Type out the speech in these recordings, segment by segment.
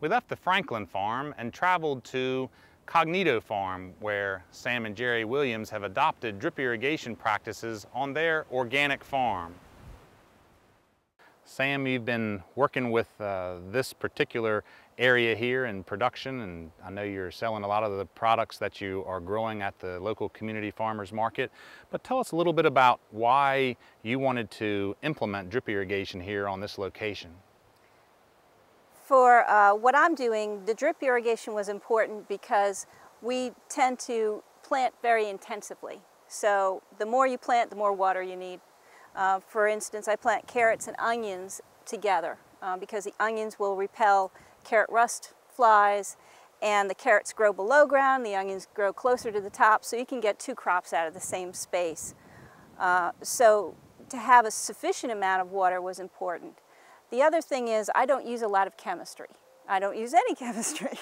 We left the Franklin farm and traveled to Cognitio farm, where Sam and Jerry Williams have adopted drip irrigation practices on their organic farm. Sam, you've been working with this particular area here in production, and I know you're selling a lot of the products that you are growing at the local community farmers market. But tell us a little bit about why you wanted to implement drip irrigation here on this location. For what I'm doing, the drip irrigation was important because we tend to plant very intensively. So the more you plant, the more water you need. For instance, I plant carrots and onions together because the onions will repel carrot rust flies, and the carrots grow below ground, the onions grow closer to the top, so you can get two crops out of the same space. So to have a sufficient amount of water was important. The other thing is I don't use a lot of chemistry. I don't use any chemistry.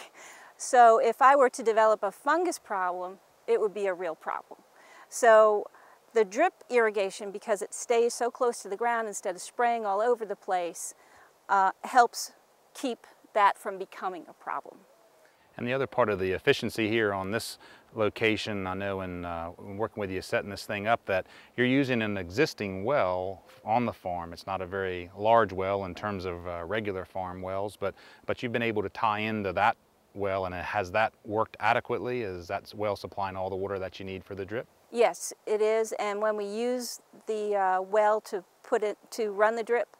So if I were to develop a fungus problem, it would be a real problem. So the drip irrigation, because it stays so close to the ground instead of spraying all over the place, helps keep that from becoming a problem. And the other part of the efficiency here on this location, I know in working with you setting this thing up, that you're using an existing well on the farm. It's not a very large well in terms of regular farm wells, but you've been able to tie into that well, and has that worked adequately? Is that well supplying all the water that you need for the drip? Yes, it is, and when we use the well to run the drip,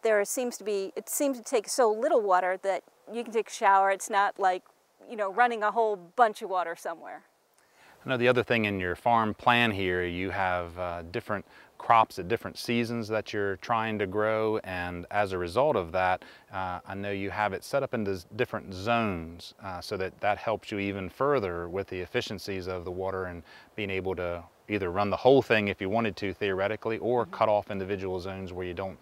it seems to take so little water that you can take a shower. It's not like, you know, running a whole bunch of water somewhere. I know the other thing in your farm plan here, you have different crops at different seasons that you're trying to grow, and as a result of that, I know you have it set up into different zones so that helps you even further with the efficiencies of the water and being able to either run the whole thing if you wanted to theoretically, or cut off individual zones where you don't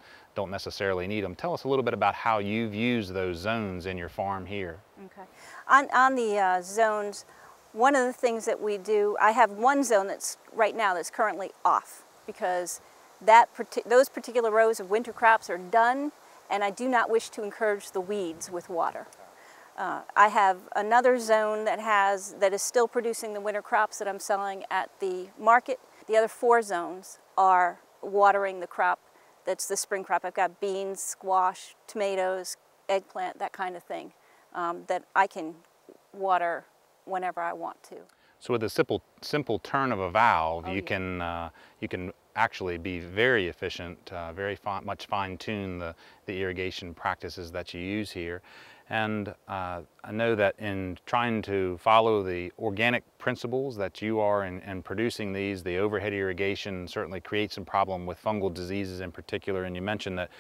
necessarily need them. Tell us a little bit about how you've used those zones in your farm here. Okay. On the zones, one of the things that we do, I have one zone that's right now that's currently off because those particular rows of winter crops are done, and I do not wish to encourage the weeds with water. I have another zone that is still producing the winter crops that I'm selling at the market. The other 4 zones are watering the crop that's the spring crop. I've got beans, squash, tomatoes, eggplant, that kind of thing that I can water whenever I want to. So with a simple turn of a valve, you can actually be very efficient, much fine-tune the irrigation practices that you use here. And I know that in trying to follow the organic principles that you are in producing these, the overhead irrigation certainly creates some problem with fungal diseases in particular, and you mentioned that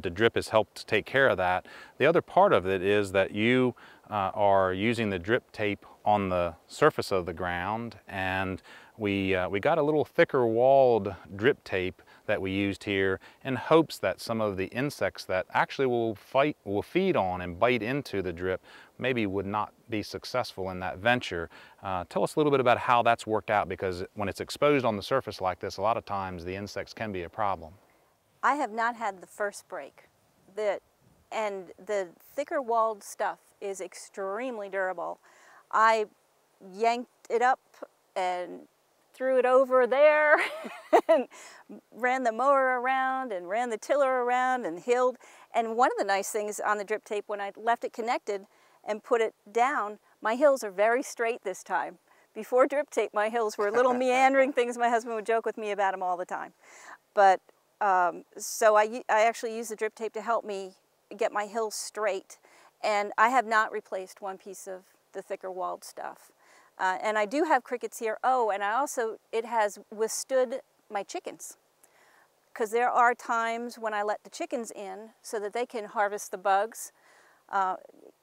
the drip has helped take care of that. The other part of it is that you are using the drip tape on the surface of the ground, and we got a little thicker walled drip tape that we used here in hopes that some of the insects that actually will feed on and bite into the drip maybe would not be successful in that venture. Tell us a little bit about how that's worked out, because when it's exposed on the surface like this, a lot of times the insects can be a problem. I have not had the first break. And the thicker walled stuff is extremely durable. I yanked it up and threw it over there and ran the mower around and ran the tiller around and hilled. And one of the nice things on the drip tape, when I left it connected and put it down, my hills are very straight this time. Before drip tape, my hills were little meandering things. My husband would joke with me about them all the time. But so I actually use the drip tape to help me get my hills straight. And I have not replaced one piece of the thicker walled stuff. And I do have crickets here. Oh, and it has withstood my chickens. Because there are times when I let the chickens in so that they can harvest the bugs.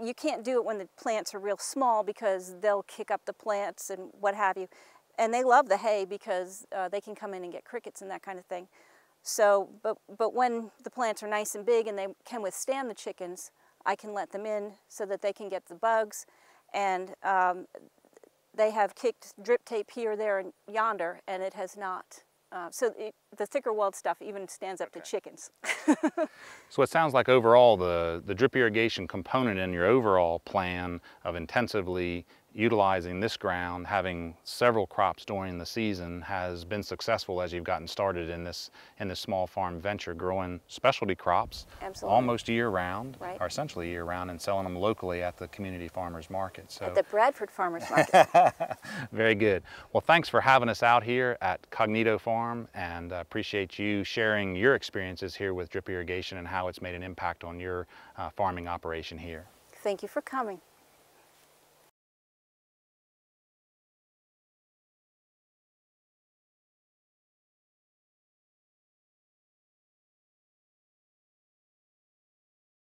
You can't do it when the plants are real small because they'll kick up the plants and what have you. And they love the hay because they can come in and get crickets and that kind of thing. So, but when the plants are nice and big and they can withstand the chickens, I can let them in so that they can get the bugs. And they have kicked drip tape here, there, and yonder, and it has not. The thicker walled stuff even stands up to chickens. So it sounds like overall the drip irrigation component in your overall plan of intensively utilizing this ground, having several crops during the season, has been successful as you've gotten started in this small farm venture, growing specialty crops. Absolutely. Almost year-round, Right. or essentially year-round, and selling them locally at the community farmers market. So At the Bradford Farmers Market. very good. Well, thanks for having us out here at Cognitio Farm, and appreciate you sharing your experiences here with drip irrigation and how it's made an impact on your farming operation here. Thank you for coming.